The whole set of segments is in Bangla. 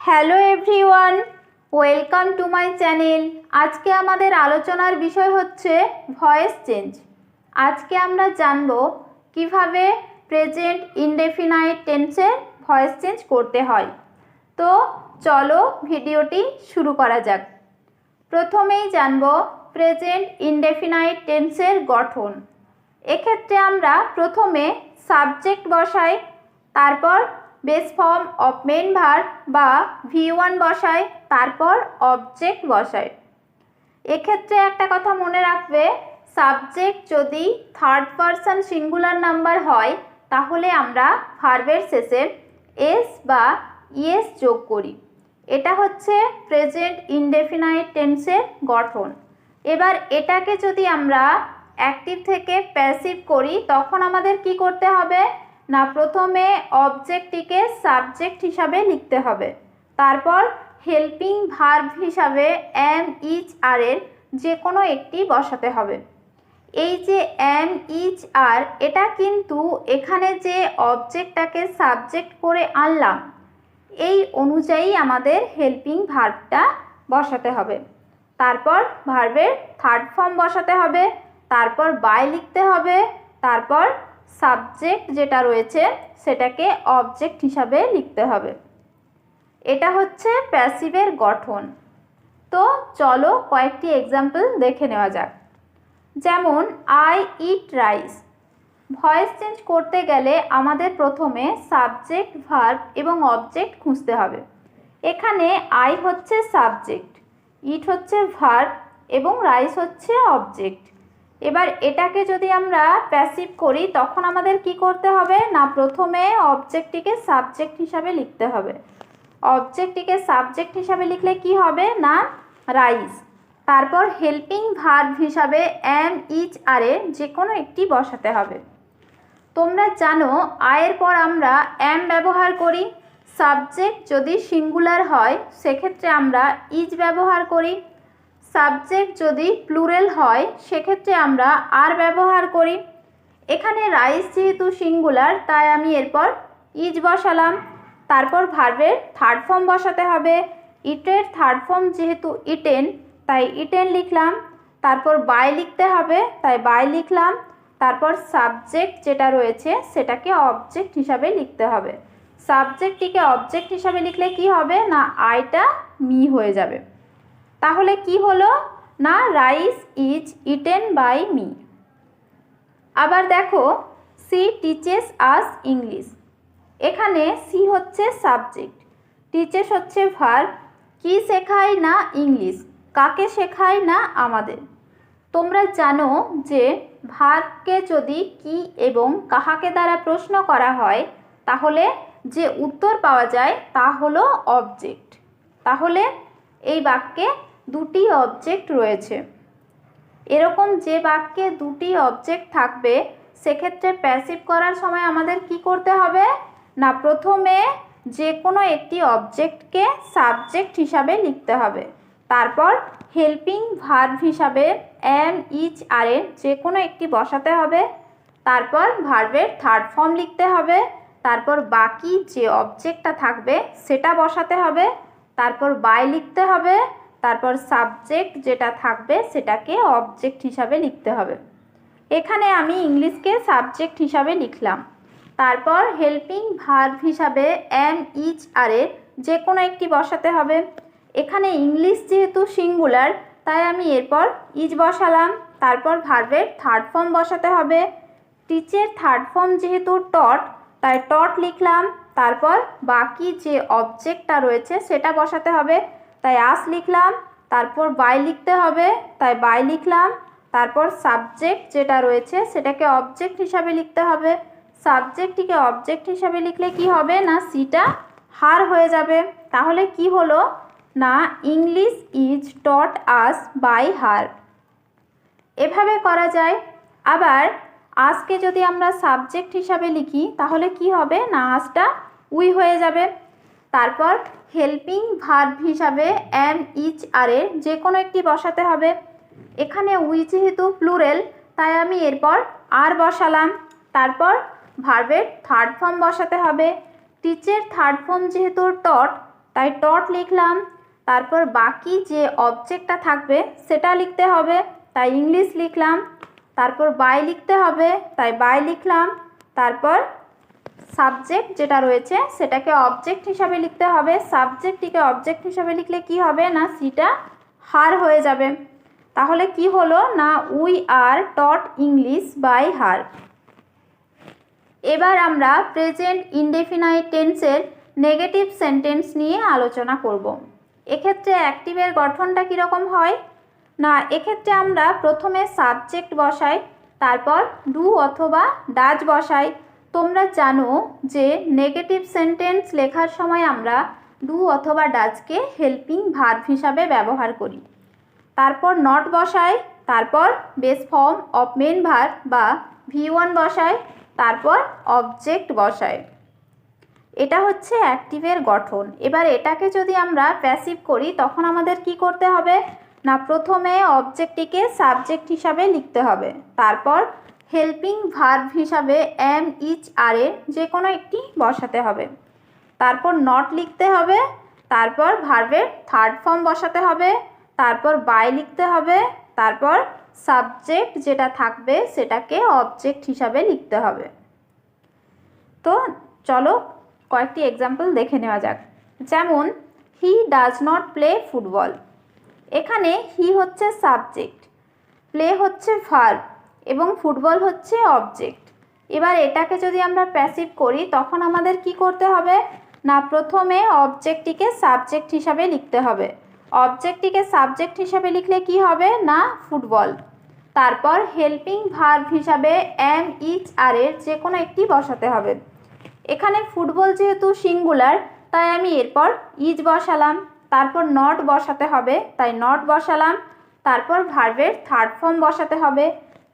Hello everyone, welcome to my channel. আজকে আমাদের আলোচনার বিষয় হচ্ছে ভয়েস চেঞ্জ। আজকে আমরা জানব কিভাবে প্রেজেন্ট ইনডেফিনাইট টেন্সের ভয়েস চেঞ্জ করতে হয়। তো চলো ভিডিওটি শুরু করা যাক। প্রথমেই জানব প্রেজেন্ট ইনডেফিনাইট টেন্সের গঠন। এক্ষেত্রে আমরা প্রথমে সাবজেক্ট বসাই, তারপর base form of main verb বা V1 বসাই, তারপর অবজেক্ট বসাই। এক্ষেত্রে একটা কথা মনে রাখবে, সাবজেক্ট যদি থার্ড পারসন সিঙ্গুলার নাম্বার হয় তাহলে আমরা ভার্বের শেষে এস বা ইএস যোগ করি। এটা হচ্ছে প্রেজেন্ট ইনডেফিনাইট টেন্সের গঠন। এবার এটাকে যদি আমরা অ্যাক্টিভ থেকে প্যাসিভ করি তখন আমাদের কি করতে হবে না, প্রথমে অবজেক্টটিকে সাবজেক্ট হিসাবে লিখতে হবে, তারপর হেল্পিং ভার্ব হিসাবে এম ইচ আর এর যে কোনো একটি বসাতে হবে। এই যে এম ইচ আর, এটা কিন্তু এখানে যে অবজেক্টটাকে সাবজেক্ট করে আনলাম এই অনুযায়ী আমাদের হেল্পিং ভার্বটা বসাতে হবে। তারপর ভার্বের থার্ড ফর্ম বসাতে হবে, তারপর বাই লিখতে হবে, তারপর সাবজেক্ট যেটা রয়েছে সেটাকে অবজেক্ট হিসাবে লিখতে হবে। এটা হচ্ছে প্যাসিভের গঠন। তো চলো কয়েকটি এক্সাম্পল দেখে নেওয়া যাক। যেমন I eat rice. Voice change করতে গেলে আমাদের প্রথমে সাবজেক্ট, ভার্ব এবং অবজেক্ট খুঁজতে হবে। এখানে আই হচ্ছে সাবজেক্ট, ইট হচ্ছে ভার্ব এবং রাইস হচ্ছে অবজেক্ট। এবার এটাকে যদি আমরা প্যাসিভ করি তখন আমাদের কি করতে হবে না, প্রথমে অবজেক্টটিকে সাবজেক্ট হিসাবে লিখতে হবে। অবজেক্টটিকে সাবজেক্ট হিসাবে লিখলে কি হবে না, রাইস। তারপর হেল্পিং ভার্ব হিসাবে এম ইচ আর এর যে কোনো একটি বসাতে হবে। তোমরা জানো আয়ের পর আমরা এম ব্যবহার করি। সাবজেক্ট যদি সিঙ্গুলার হয় সেক্ষেত্রে আমরা ইজ ব্যবহার করি। সাবজেক্ট যদি প্লুরাল হয় সেক্ষেত্রে আমরা আর ব্যবহার করি। এখানে রাইস যেহেতু সিঙ্গুলার তাই আমি এরপর ইজ বসালাম। তারপর ভার্বের থার্ড ফর্ম বসাতে হবে। ইটের থার্ড ফর্ম যেহেতু ইটেন তাই ইটেন লিখলাম। তারপর বাই লিখতে হবে তাই বাই লিখলাম। তারপর সাবজেক্ট যেটা রয়েছে সেটাকে অবজেক্ট হিসাবে লিখতে হবে। সাবজেক্টটিকে অবজেক্ট হিসাবে লিখলে কি হবে না, আইটা মি হয়ে যাবে। তাহলে কি হলো না, rice is eaten by me. আবার দেখো সি টিচেস আস ইংলিশ। এখানে সি হচ্ছে সাবজেক্ট, টিচেস হচ্ছে ভার্ব। কি শেখায় না, ইংলিশ। কাকে শেখায় না, আমাদের। তোমরা জানো যে ভার্বকে যদি কি এবং কাহাকে দ্বারা প্রশ্ন করা হয় তাহলে যে উত্তর পাওয়া যায় তা হলো অবজেক্ট। তাহলে এই বাক্যে দুটি অবজেক্ট রয়েছে। এরকম যে বাক্যে দুটি অবজেক্ট থাকবে সেক্ষেত্রে প্যাসিভ করার সময় আমাদের কি করতে হবে না, প্রথমে যে কোনো একটি অবজেক্টকে সাবজেক্ট হিসাবে লিখতে হবে। তারপর হেল্পিং ভার্ব হিসাবে এম ইচ আর এর যে কোনো একটি বসাতে হবে। তারপর ভার্বের থার্ড ফর্ম লিখতে হবে। তারপর বাকি যে অবজেক্টটা থাকবে সেটা বসাতে হবে। তারপর বাই লিখতে হবে। তারপর সাবজেক্ট যেটা থাকবে সেটাকে অবজেক্ট হিসাবে লিখতে হবে। এখানে আমি ইংলিশকে সাবজেক্ট হিসাবে লিখলাম। তারপর হেল্পিং ভার্ব হিসাবে এম ইচ আর এর যে কোনো একটি বসাতে হবে। এখানে ইংলিশ যেহেতু সিঙ্গুলার তাই আমি এরপর ইজ বসালাম। তারপর ভার্বের থার্ড ফর্ম বসাতে হবে। টিচের থার্ড ফর্ম যেহেতু টট তাই টট লিখলাম। তারপর বাকি যে অবজেক্টটা রয়েছে সেটা বসাতে হবে তাই আস লিখলাম। তারপর বাই লিখতে হবে তাই বাই লিখলাম। তারপর সাবজেক্ট যেটা রয়েছে সেটাকে অবজেক্ট হিসাবে লিখতে হবে। সাবজেক্টটিকে অবজেক্ট হিসাবে লিখলে কি হবে না, সিটা হার হয়ে যাবে। তাহলে কি হলো না, English is taught us by her. এভাবে করা যায়। আবার আজকে যদি আমরা সাবজেক্ট হিসাবে লিখি তাহলে কি হবে না, আজটা উই হয়ে যাবে। তারপর হেল্পিং ভার্ব হিসাবে এম ইচ আর এর যে কোনো একটি বসাতে হবে। এখানে উই যেহেতু প্লুরাল তাই আমি এরপর আর বসালাম। তারপর ভার্বের থার্ড ফর্ম বসাতে হবে। টিচের থার্ড ফর্ম যেহেতু টট তাই টট লিখলাম। তারপর বাকি যে অবজেক্টটা থাকবে সেটা লিখতে হবে, তাই ইংলিশ লিখলাম। তারপর বাই লিখতে হবে, তাই বাই লিখলাম। তারপর সাবজেক্ট যেটা রয়েছে সেটাকে অবজেক্ট হিসাবে লিখতে হবে। সাবজেক্টটিকে অবজেক্ট হিসাবে লিখলে কি হবে না, সিটা হার হয়ে যাবে। তাহলে কি হলো না, we are taught English by her. এবার আমরা প্রেজেন্ট ইনডেফিনাইট টেন্সের নেগেটিভ সেন্টেন্স নিয়ে আলোচনা করব। এক্ষেত্রে অ্যাক্টিভের গঠনটা কীরকম হয় না, এক্ষেত্রে আমরা প্রথমে সাবজেক্ট বসাই, তারপর ডু অথবা ডাজ বসাই। তোমরা জানো যে নেগেটিভ সেন্টেন্স লেখার সময় আমরা ডু অথবা ডাজকে হেল্পিং ভার্ব হিসাবে ব্যবহার করি। তারপর নট বসাই, তারপর base form of main verb বা V1 বসাই, তারপর অবজেক্ট বসাই। এটা হচ্ছে অ্যাক্টিভের গঠন। এবার এটাকে যদি আমরা প্যাসিভ করি তখন আমাদের কি করতে হবে না, প্রথমে অবজেক্টটিকে সাবজেক্ট হিসাবে লিখতে হবে, তারপর হেল্পিং ভার্ব হিসাবে এম, ইচ, আর এর যে কোনো একটি বসাতে হবে, তারপর নট লিখতে হবে, তারপর ভার্বের থার্ড ফর্ম বসাতে হবে, তারপর বাই লিখতে হবে, তারপর সাবজেক্ট যেটা থাকবে সেটাকে অবজেক্ট হিসাবে লিখতে হবে। তো চলো কয়েকটি এক্সাম্পল দেখে নেওয়া যাক। যেমন he does not play football. এখানে হি হচ্ছে সাবজেক্ট, প্লে হচ্ছে ভার্ব এবং ফুটবল হচ্ছে অবজেক্ট। এবার এটাকে যদি আমরা প্যাসিভ করি তখন আমাদের কি করতে হবে না, প্রথমে অবজেক্টটিকে সাবজেক্ট হিসাবে লিখতে হবে। অবজেক্টটিকে সাবজেক্ট হিসাবে লিখলে কি হবে না, ফুটবল। তারপর হেল্পিং ভার্ব হিসাবে এম, ইচ, আর এর যে কোনো একটি বসাতে হবে। এখানে ফুটবল যেহেতু সিঙ্গুলার তাই আমি এরপর ইজ বসালাম, তারপর নট বসাতে হবে তাই নট বসালাম, তারপর ভার্বের থার্ড ফর্ম বসাতে হবে।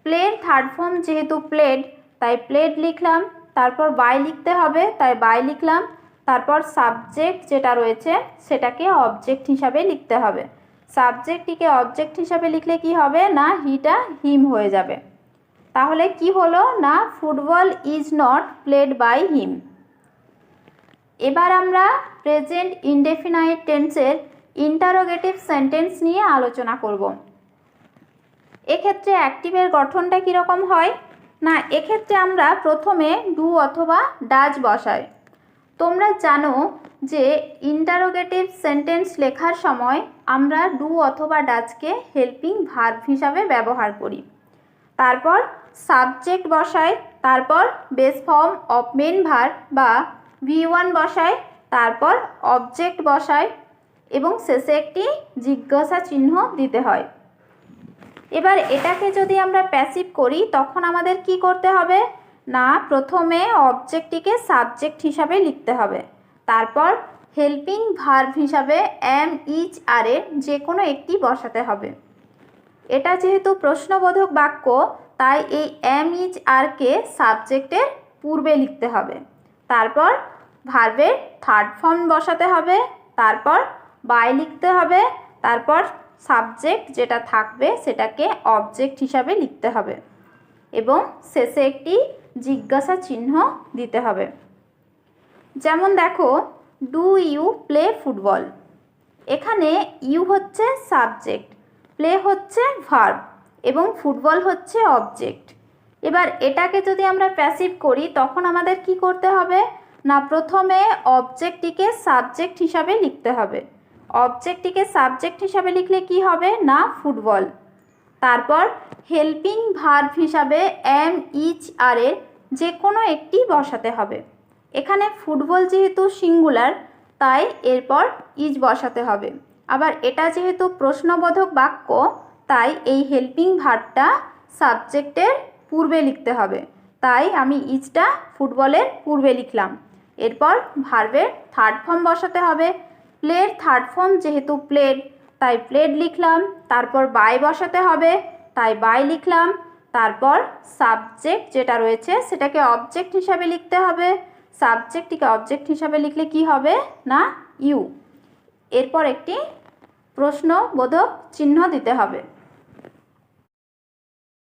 প্লের থার্ড ফর্ম যেহেতু প্লেড তাই প্লেড লিখলাম, তারপর বাই লিখতে হবে তাই বাই লিখলাম, তারপর সাবজেক্ট যেটা রয়েছে সেটাকে অবজেক্ট হিসাবে লিখতে হবে। সাবজেক্টটিকে অবজেক্ট হিসাবে লিখলে কি হবে না, হিটা হিম হয়ে যাবে। তাহলে কি হলো না, football is not played by him. এবার আমরা প্রেজেন্ট ইনডেফিনাইট টেন্সের ইন্টারোগেটিভ সেন্টেন্স নিয়ে আলোচনা করব। এক্ষেত্রে অ্যাক্টিভের গঠনটা কীরকম হয় না, এক্ষেত্রে আমরা প্রথমে ডু অথবা ডাজ বসাই। তোমরা জানো যে ইন্টারোগেটিভ সেন্টেন্স লেখার সময় আমরা ডু অথবা ডাজকে হেল্পিং ভার্ব হিসাবে ব্যবহার করি। তারপর সাবজেক্ট বসাই, তারপর base form of main verb বা V1 বসাই, তারপর অবজেক্ট বসাই এবং শেষে একটি জিজ্ঞাসা চিহ্ন দিতে হয়। এবার এটাকে যদি আমরা প্যাসিভ করি তখন আমাদের কি করতে হবে না, প্রথমে অবজেক্টটিকে সাবজেক্ট হিসাবে লিখতে হবে, তারপর হেল্পিং ভার্ব হিসাবে এম, ইচ, আর এর যে কোনো একটি বসাতে হবে। এটা যেহেতু প্রশ্নবোধক বাক্য তাই এই এম, ইচ, আরকে সাবজেক্টের পূর্বে লিখতে হবে, তারপর ভার্বের থার্ড ফর্ম বসাতে হবে, তারপর বাই লিখতে হবে, তারপর সাবজেক্ট যেটা থাকবে সেটাকে অবজেক্ট হিসাবে লিখতে হবে এবং শেষে একটি জিজ্ঞাসা চিহ্ন দিতে হবে। যেমন দেখো, ডু ইউ প্লে ফুটবল। এখানে ইউ হচ্ছে সাবজেক্ট, প্লে হচ্ছে ভার্ব এবং ফুটবল হচ্ছে অবজেক্ট। এবার এটাকে যদি আমরা প্যাসিভ করি তখন আমাদের কি করতে হবে না, প্রথমে অবজেক্টটিকে সাবজেক্ট হিসাবে লিখতে হবে। অবজেক্টটিকে সাবজেক্ট হিসাবে লিখলে কি হবে না, ফুটবল। তারপর হেল্পিং ভার্ব হিসাবে এম, ইচ, আর এর যে কোনো একটি বসাতে হবে। এখানে ফুটবল যেহেতু সিঙ্গুলার তাই এরপর ইজ বসাতে হবে। আবার এটা যেহেতু প্রশ্নবোধক বাক্য তাই এই হেল্পিং ভার্বটা সাবজেক্টের পূর্বে লিখতে হবে, তাই আমি ইজটা ফুটবলের পূর্বে লিখলাম। এরপর ভার্বের থার্ড ফর্ম বসাতে হবে। প্লের থার্ড ফর্ম যেহেতু প্লেড তাই প্লেড লিখলাম, তারপর বাই বসাতে হবে তাই বাই লিখলাম, তারপর সাবজেক্ট যেটা রয়েছে সেটাকে অবজেক্ট হিসাবে লিখতে হবে। সাবজেক্টটিকে অবজেক্ট হিসাবে লিখলে কি হবে না, ইউ। এরপর একটি প্রশ্নবোধক চিহ্ন দিতে হবে।